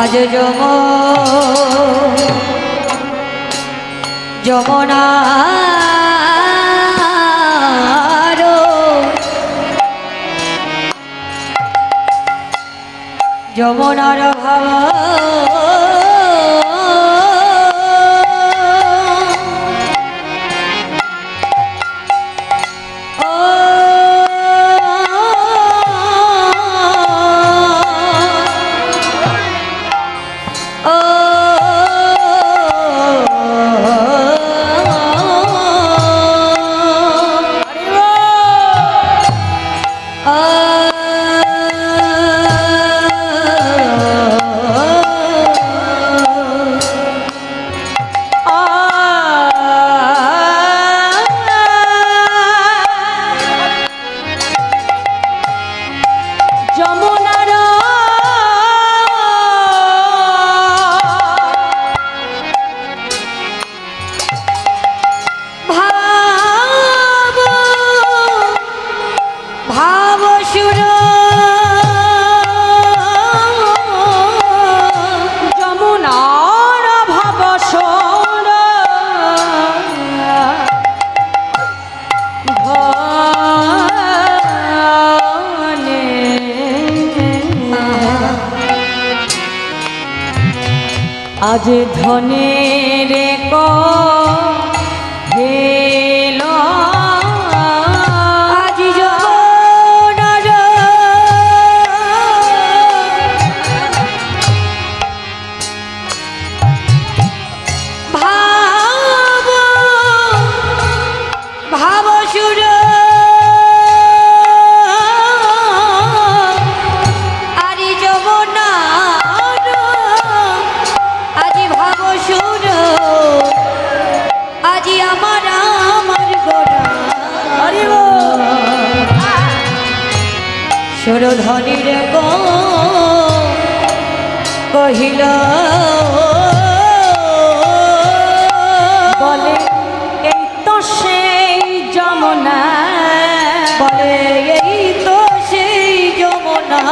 আজ যমুনার যমুনার ভাব আজ ধনের হেল আজ যমুনার ভাব ভাব সুর সুরধনির কহিল বলে এই তো সেই যমুনা, বলে এই তো সেই যমুনা,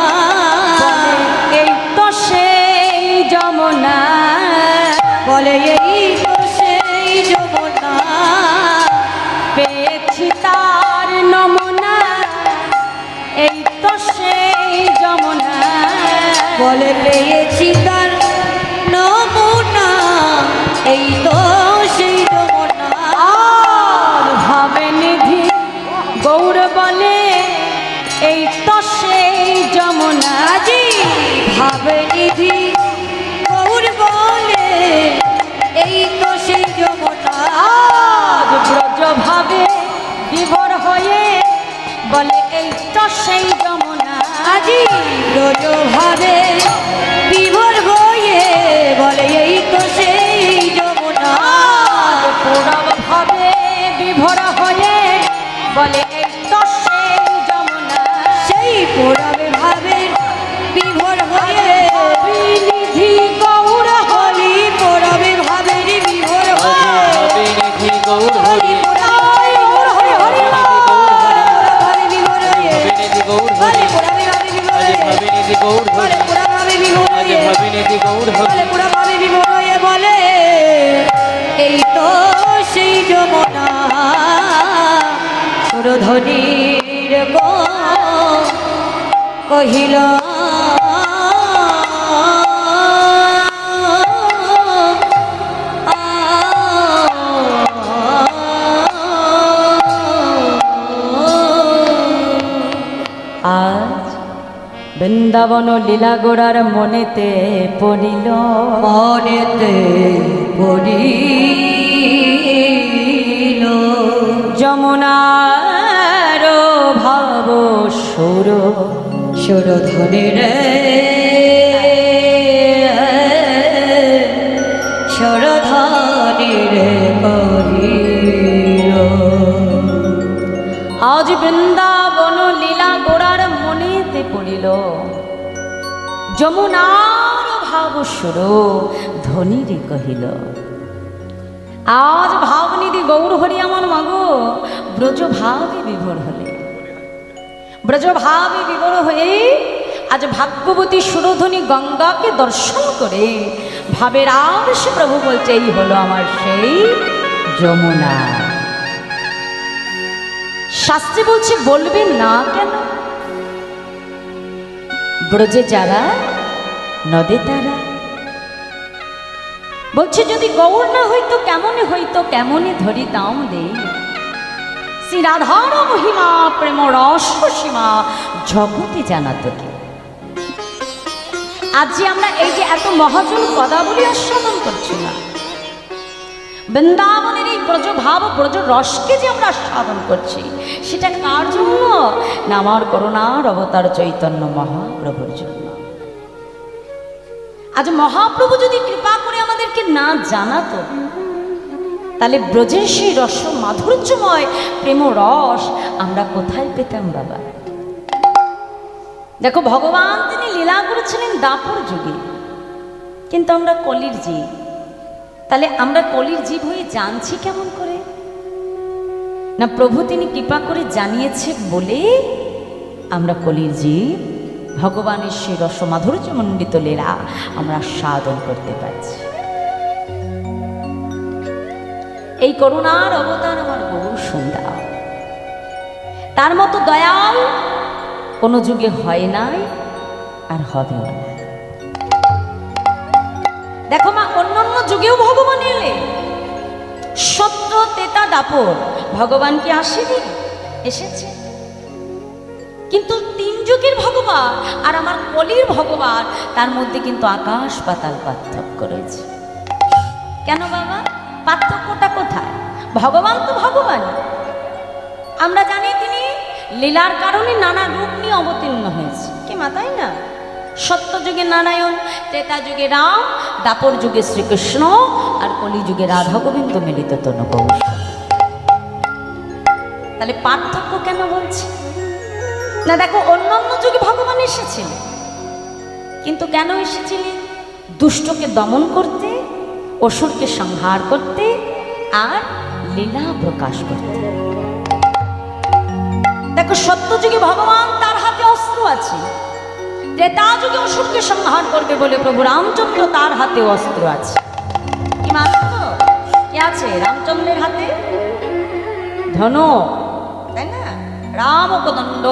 এই তো সেই যমুনা, বলে এই তো সেই যমুনা, পেয়েছি তার নমুনা, এই তো সেই যমুনা, বলে পেয়েছি তার নমুনা, এই তো সেই যমুনা। আর ভাবে নিধি গৌর বলে এই তো সেই যমুনা, জি ভাবে নিধি গৌর বলে এই তো সেই যমুনা। আজ ব্রজ ভাবে বিভোর হয়ে বলে এই তো সেই যমুনা, আজি ব্রজ ভাবে বিভোর হয়ে বলে এই তো সেই যমুনা। পৌরব ভাবে বিভোর হয়ে বলে এই তো সেই যমুনা, সেই পৌরবে ভাবে বিভোর হয়ে নিধি গৌর হলি পৌরবে ভাবে বিভোর হয়ে নিধি গৌর হরি বলে এই তো সেই যমুনা। সুরধনির কহিল আজ বৃন্দাবন লীলা গোড়ার মনেতে পড়িল, মনেতে পড়িল যমুনার ভাব সুর, সুরধনির সুরধনির কহিল আজ বৃন্দাবন লীলা গোড়ার মনেতে পড়িল যমুনার ভাব সুর, ধনিরে কহিল আজ ভাবনিধি গৌর হরি আমার মাগো ব্রজ ভাবে বিভোর হলে, ব্রজ ভাবে বিভোর হয়ে আজ ভাগ্যবতী সুরধনী গঙ্গাকে দর্শন করে ভাবের আবেশে প্রভু বলছে এই হলো আমার সেই যমুনা। শাস্ত্রে বলছে বলবেন না কেন, ব্রজে যারা নদে তারা। বলছে যদি গৌর না হইতো কেমনে হইতো, কেমনে ধরিতাম দে শ্রী রাধার মহিমা প্রেম রস সীমা জগতে জানাতো কে। আজ যে আমরা এই যে এত মহাজন পদাবলী আস্বাদন করছি না, বৃন্দাবনের এই ব্রজ ভাব ব্রজ রসকে যে আমরা আস্বাদন করছি, সেটা কার জন্য? না আমার করুণার অবতার চৈতন্য মহাপ্রভুর জন্য। আজ মহাপ্রভু যদি কৃপা করে আমাদেরকে না জানাতো, তাহলে ব্রজের সেই রস মাধুর্যময় প্রেম রস আমরা কোথায় পেতাম বাবা? দেখো ভগবান তিনি লীলা করেছিলেন দাপর যুগে, কিন্তু আমরা কলির জীব। তাহলে আমরা কলির জীব হয়ে জানছি কেমন করে? না প্রভু তিনি কৃপা করে জানিয়েছে বলে আমরা কলির জীব ভগবানের সেই রস মাধুর্যমণ্ডিত লীলা আমরা সাধন করতে পারছি। এই করুণার অবতার আমার গৌর সুন্দর, তার মতো দয়াল কোনো যুগে হয় নাই আর হবেও না। দেখো মা, অন্যান্য যুগেও ভগবান এলে, সত্য তেতা দাপর, ভগবান কি আসেনি? এসেছে। কিন্তু তিন যুগের ভগবান আর আমার কলির ভগবান, তার মধ্যে কিন্তু আকাশ পাতাল পার্থক্য রয়েছে। কেন বাবা? পার্থক্যটা কোথায়? ভগবান তো ভগবান, আমরা জানি তিনি লীলার কারণে নানা রূপ নিয়ে অবতীর্ণ হয়েছে, কি মা তাই না? সত্য যুগে নারায়ণ, ত্রেতা যুগে রাম, দাপর যুগে শ্রীকৃষ্ণ, আর কলি যুগে রাধা গোবিন্দ মিলিত তনু গৌর। তাহলে পার্থক্য কেন বলছি? না দেখো, অন্যান্য যুগে ভগবান এসেছিলেন, কিন্তু কেন এসেছিলেন? দুষ্টকে দমন করতে, অসুরকে সংহার করতে, আর লীলা প্রকাশ করতে। দেখো সত্য যুগে ভগবান তার হাতে অস্ত্র আছে, ত্রেতা যুগে অসুরকে সংহার করবে বলে প্রভু রামচন্দ্র তার হাতে অস্ত্র আছে। কি মাত্র কি আছে রামচন্দ্রের হাতে? ধনুক, তাই না? রামকদণ্ড,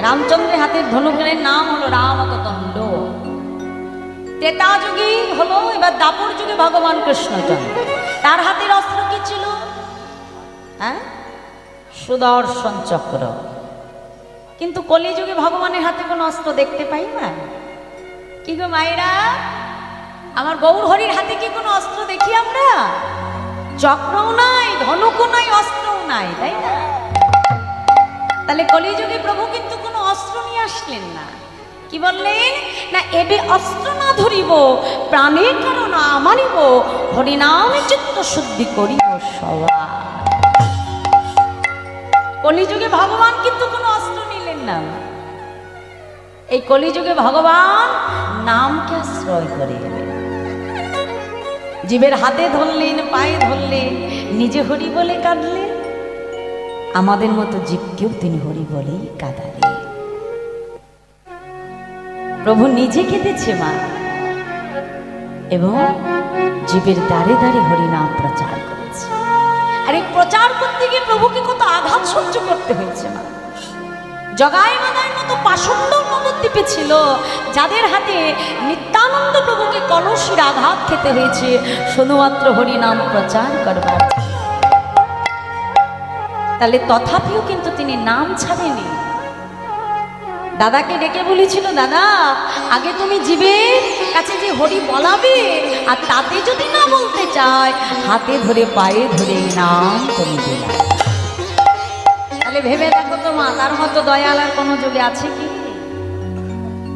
রামচন্দ্রের হাতের ধনুকের নাম হলো রামকদণ্ড। ত্রেতা যুগে হলো, এবার দাপর যুগে ভগবান কৃষ্ণচন্দ্র, তার হাতের অস্ত্র কি ছিল? হ্যাঁ, সুদর্শন চক্র। কিন্তু কলিযুগে ভগবানের হাতে কোনো অস্ত্র দেখতে পাই না। কি গো মায়েরা, আমার গৌর হরির হাতে কি কোনো অস্ত্র দেখি আমরা? চক্রও নাই, ধনুকও নাই, অস্ত্রও নাই, তাই না? তাহলে কলিযুগে প্রভু কিন্তু কোনো অস্ত্র নিয়ে আসলেন না। কি বললেন? না এবে অস্ত্র না ধরিব, প্রাণে কারণ না মানিব, হরিনামে চিত্ত শুদ্ধি করিব সবার। কলিযুগে ভগবান কিন্তু কোনো অস্ত্র নিলেন না। এই কলিযুগে ভগবান নামকে আশ্রয় করে এলেন, জীবের হাতে ধরলেন, পায়ে ধরলেন, নিজে হরি বলে কাঁদলেন। আমাদের মতো জীবকেও তিনি হরি বলেই কাঁদালেন। প্রভু নিজে কেঁদেছে মা, এবং জীবের দ্বারে দ্বারে হরিনাম প্রচার করেছে। আর এই প্রচার করতে গিয়ে প্রভুকে কত আঘাত সহ্য করতে হয়েছে মা। জগায় মাদায়ের মতো পাষণ্ড নবদ্বীপে ছিল, যাদের হাতে নিত্যানন্দ প্রভুকে কলসির আঘাত খেতে হয়েছে শুধুমাত্র হরিনাম প্রচার করবার। তাহলে তথাপিও কিন্তু তিনি নাম ছাড়েনি। দাদাকে ডেকে বলেছিল, দাদা আগে তুমি জীবের কাছে যে হরি বলাবে, আর তাতে যদি না বলতে চায়, হাতে ধরে পায়ে ধরে নাম তুমি দিলা। তাহলে ভেবে দেখো তো মা, তার মতো দয়াল আর কোনো যুগে আছে কি?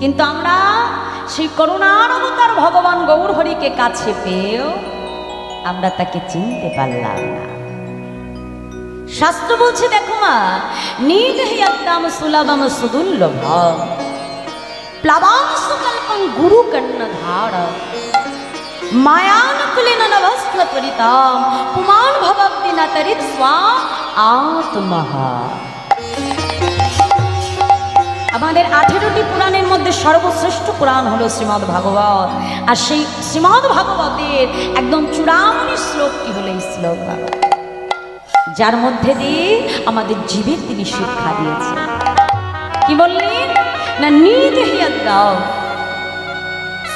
কিন্তু আমরা সেই করুণার অবতার ভগবান গৌর হরিকে কাছে পেয়েও আমরা তাকে চিনতে পারলাম না। শাস্ত্র বলছে দেখো মা, নিগহ্যতাম সুলভম সুদুর্লভ প্লাবাং সুকল্পং গুরু কর্ণধার মায়ানুকুলেন নভস্ত্র ত্বরিতাম পুমান ভবদ্দিনা তরিত স্বা আত্মহা। আমাদের 18টি পুরাণের মধ্যে সর্বশ্রেষ্ঠ পুরাণ হলো শ্রীমদ্ ভাগবত। আর সেই শ্রীমদ্ ভাগবতের একদম চূড়ামণি শ্লোকটি হলো এই শ্লোক, যার মধ্যে দিয়ে আমাদের জীবের তিনি শিক্ষা দিয়েছেন। কি বললেন না, নিদেহিয়াদ্দাও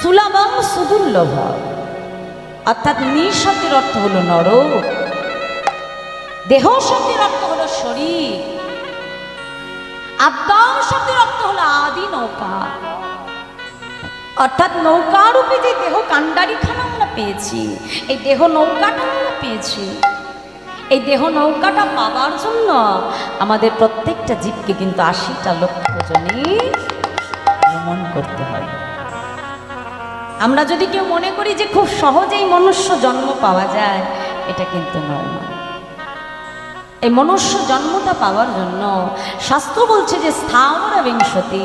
সুলভং সুদুর্লভ, অর্থাৎ নি শব্দের অর্থ হলো নর, দেহ শব্দের অর্থ হলো শরীর, আদ্যাম শব্দের অর্থ হলো আদি নৌকা, অর্থাৎ নৌকারূপে যে দেহ কাণ্ডারিখানা আমরা পেয়েছি, এই দেহ নৌকাটা আমরা পেয়েছি। এই দেহ নৌকাটা পাওয়ার জন্য আমাদের প্রত্যেকটা জীবকে কিন্তু 80টা লক্ষ জনে ভ্রমণ করতে হয়। আমরা যদি কেউ মনে করি যে খুব সহজেই মনুষ্য জন্ম পাওয়া যায়, এটা কিন্তু নয়। এই মনুষ্য জন্মটা পাওয়ার জন্য শাস্ত্র বলছে যে স্থাবর বিংশতি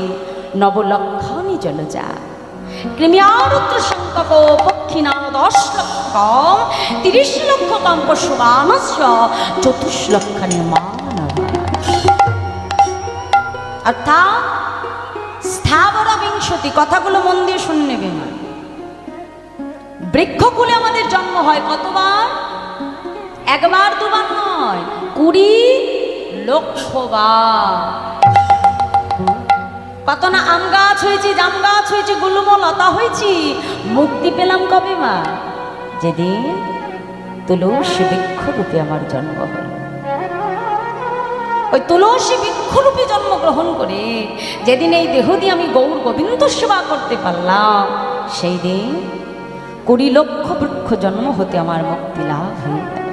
নবলক্ষণী জলজা কৃমিয়ারুদ্র সংকপ পক্ষিণা 10 লক্ষ 30 লক্ষ কম পশুবানস্য 24 লক্ষানি মানব। অর্থাৎ স্থাবর বিংশতি, কথাগুলো মন দিয়ে শুনে নেবে না। বৃক্ষকুলে আমাদের জন্ম হয় কতবার? একবার দুবার নয়, 20 লক্ষ বার। কত না আম গাছ হয়েছি, জাম গাছ হয়েছি, গুল্ম লতা হয়েছি, মুক্তি পেলাম কবে মা? যেদিন তুলসী বৃক্ষরূপে আমার জন্ম হল। ওই তুলসী বৃক্ষরূপে জন্মগ্রহণ করে যেদিন এই দেহ দিয়ে আমি গৌর গোবিন্দ সেবা করতে পারলাম, সেই দিন 20 লক্ষ বৃক্ষ জন্ম হতে আমার মুক্তি লাভ হয়ে গেল।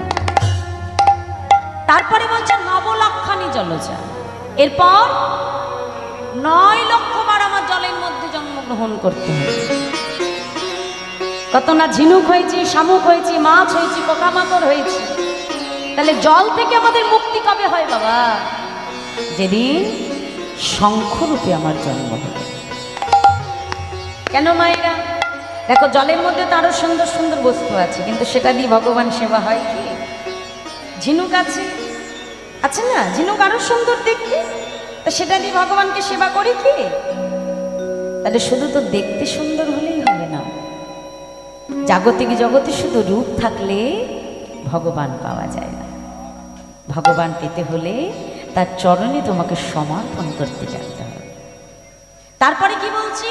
তারপরে বলছে নবলক্ষানি জলজা, এরপর 9 লক্ষ বার আমার জলের মধ্যে জন্মগ্রহণ করতে হবে। কত না ঝিনুক হয়েছি, শামুক হয়েছি, মাছ হয়েছি, পোকামাকড় হয়েছি। তাহলে জল থেকে আমাদের মুক্তি কবে হয় বাবা? যেদিন শঙ্খরূপে আমার জন্ম হবে। কেন মায়েরা? দেখো, জলের মধ্যে তো আরো সুন্দর সুন্দর বস্তু আছে, কিন্তু সেটা দিয়ে ভগবান সেবা হয় কি? ঝিনুক আছে না, ঝিনুক আরো সুন্দর দেখতে, তো সেটা দিয়ে ভগবানকে সেবা করি কি? তাহলে শুধু তো দেখতে সুন্দর হলেই হবে না, জাগতিক জগতে শুধু রূপ থাকলে ভগবান পাওয়া যায় না। ভগবান পেতে হলে তার চরণে তোমাকে সমর্পণ করতে জানতে হবে। তারপরে কি বলছি?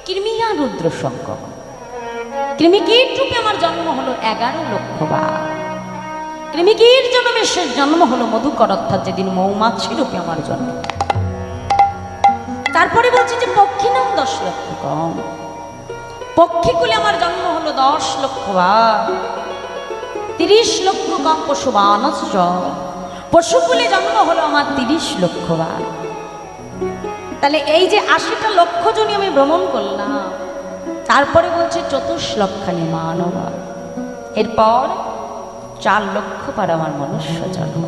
কৃমিয়া রুদ্র সংকট, কৃমিকীট রূপে আমার জন্ম হলো 11 লক্ষ বার। কৃমিকীট জন্মের শেষ জন্ম হলো মধুকর, অর্থাৎ যেদিন মৌমাছি রূপে আমার জন্ম। তারপরে বলছি যে পক্ষী নাম 10 লক্ষ কম, পক্ষীকুলে আমার জন্ম হলো 10 লক্ষ বার। 30 লক্ষ কম পশুবানস্য, পশুকুলে জন্ম হলো আমার 30 লক্ষ বার। তাহলে এই যে 80টা লক্ষ জনই আমি ভ্রমণ করলাম, তারপরে বলছে 24 লক্ষানি মানব, এরপর 4 লক্ষ বার আমার মনুষ্য জন্ম।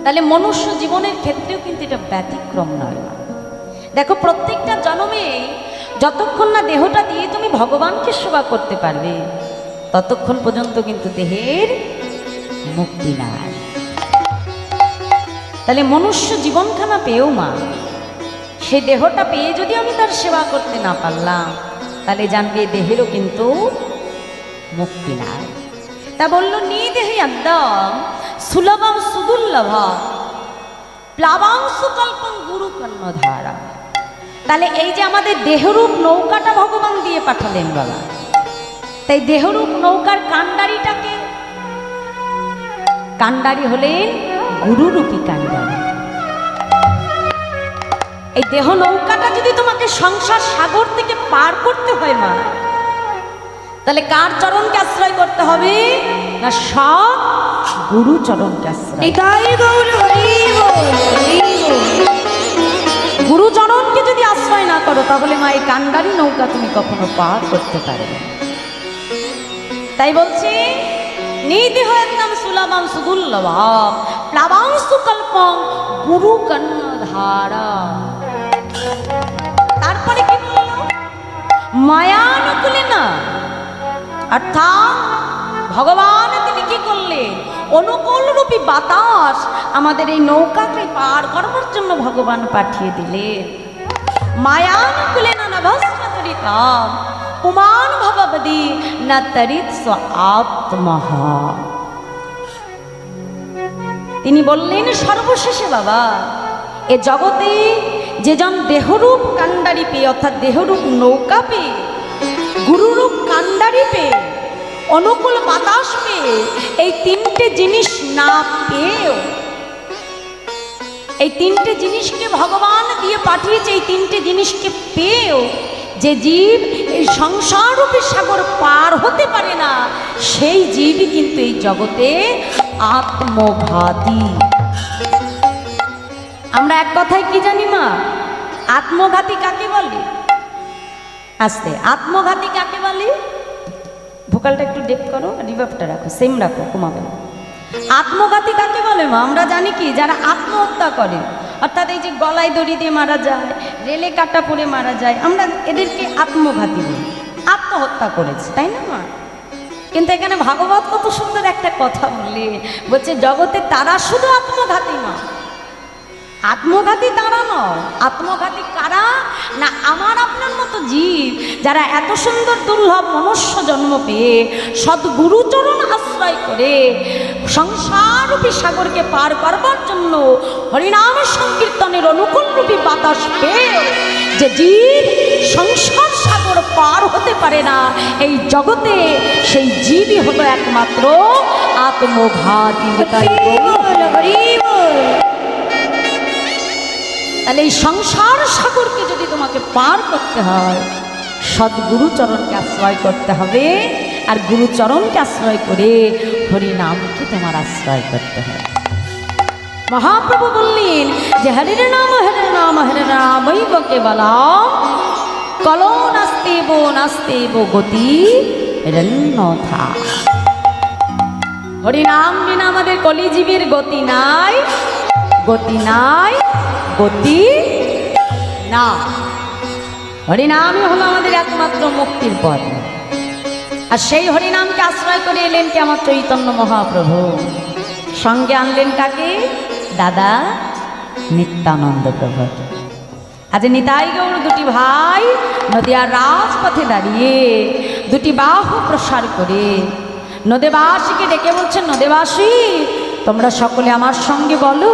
তাহলে মনুষ্য জীবনের ক্ষেত্রেও কিন্তু এটা ব্যতিক্রম নয়। দেখো, প্রত্যেকটা জন্মে যতক্ষণ না দেহটা দিয়ে তুমি ভগবানকে সেবা করতে পারবে, ততক্ষণ পর্যন্ত কিন্তু দেহের মুক্তি নাই। তাহলে মনুষ্য জীবনখানা পেয়েও মা, সে দেহটা পেয়ে যদি আমি তার সেবা করতে না পারলাম, তাহলে জানবে দেহেরও কিন্তু মুক্তি নাই। তা বলল নিদেহি একদম সুলভম সুদুর্লভ প্লাবাংশু কল্পং গুরু কর্ণধারা। তাহলে এই যে আমাদের দেহরূপ নৌকাটা ভগবান দিয়ে পাঠালেন বাবা, তাই দেহরূপ নৌকার কাণ্ডারিটাকে, কাণ্ডারি হলেন গুরুরূপী কাণ্ডারি। এই দেহ নৌকাটা যদি তোমাকে সংসার সাগর থেকে পার করতে হয় মা, তাহলে কার চরণকে আশ্রয় করতে হবে? না, সব গুরু চরণকে আশ্রয়। গুরু চরণকে যদি আশ্রয় না করো, তাহলে মা এই কাণ্ডারি নৌকা তুমি কখনো পার করতে পারবে। তাই বলছি নিদেহ একদম সুলভম সুদুর্লভ প্লাবাংশু কল্পং গুরু কর্ণধারা। তারপরে কি বলল? মায়ানুকূলে না, অর্থাৎ ভগবান তিনি কি করলেন? অনুকূলরূপী বাতাস আমাদের এই নৌকাকে পার করবার জন্য ভগবান পাঠিয়ে দিলেন। মায়ানুকূলে নানভস্ত্রিকা পুমান ভববদি না তরিত স্ব আত্মহ। তিনি বললেন সর্বশেষে বাবা, এ জগতে যেজন দেহরূপ কাণ্ডারি পেয়ে, অর্থাৎ দেহরূপ নৌকা পেয়ে, গুরুরূপ কাণ্ডারি পেয়ে, অনুকূল বাতাস পেয়ে, এই তিনটে জিনিস না পেয়েও, এই তিনটে জিনিসকে ভগবান দিয়ে পাঠিয়েছে, এই তিনটে জিনিসকে পেয়েও যে জীব এই সংসাররূপী সাগর পার হতে পারে না, সেই জীবই কিন্তু এই জগতে আত্মঘাতী। আমরা এক কথায় কি জানি মা, আত্মঘাতী কাকে বলে? আস্তে, আত্মঘাতী কাকে বলে? ভোকালটা একটু ডেপ করো, রিভার্বটা রাখো, সেম রাখো, কমাবে না। আত্মঘাতী কাকে বলে মা? আমরা জানি কি, যারা আত্মহত্যা করে, অর্থাৎ এই যে গলায় দড়ি দিয়ে মারা যায়, রেলে কাটা পড়ে মারা যায়, আমরা এদেরকে আত্মঘাতী বলি, আত্মহত্যা করেছে, তাই না মা? কিন্তু এখানে ভাগবত কত সুন্দর একটা কথা বললে, বলছে জগতে তারা শুধু আত্মঘাতী নয়। আত্মঘাতী তারা নয়, আত্মঘাতী কারা না, আমার আপনার মতো জীব যারা এত সুন্দর দুর্লভ মনুষ্য জন্ম পেয়ে সদ্গুরুচরণ আশ্রয় করে সংসাররূপী সাগরকে পার করবার জন্য হরিনাম সংকীর্তনের অনুকূলরূপী বাতাস পেয়ে যে জীব সংসার সাগর পার হতে পারে না এই জগতে, সেই জীবই হলো একমাত্র আত্মঘাতী। তাহলে এই সংসার সাগরকে যদি তোমাকে পার করতে হয়, সদ্গুরুচরণকে আশ্রয় করতে হবে, আর গুরুচরণকে আশ্রয় করে হরিনামকে তোমার আশ্রয় করতে হবে। মহাপ্রভু বললেন যে হরির নাম হরে নামৈব কেবলম কলো নাস্তেব গতি রন্যথা। হরিনাম বিনা আমাদের কলিজীবের গতি নাই, গতি নাই, গতি না। হরিনামই হলো আমাদের একমাত্র মুক্তির পথ। আর সেই হরিনামকে আশ্রয় করে এলেন কি আমার চৈতন্য মহাপ্রভু, সঙ্গে আনলেন কাকে? দাদা নিত্যানন্দ প্রভু। আজ নিতাই গৌর দুটি ভাই নদিয়ার রাজপথে দাঁড়িয়ে দুটি বাহু প্রসার করে নদেবাসীকে ডেকে বলছেন, নদেবাসী তোমরা সকলে আমার সঙ্গে বলো।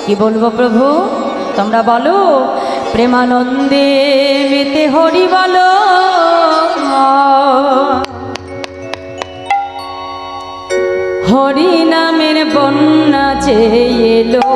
কি বলবো প্রভু? তোমরা বলো, প্রেমানন্দে মেতে হরি বলো, হরি নামের বন্যা যে এলো।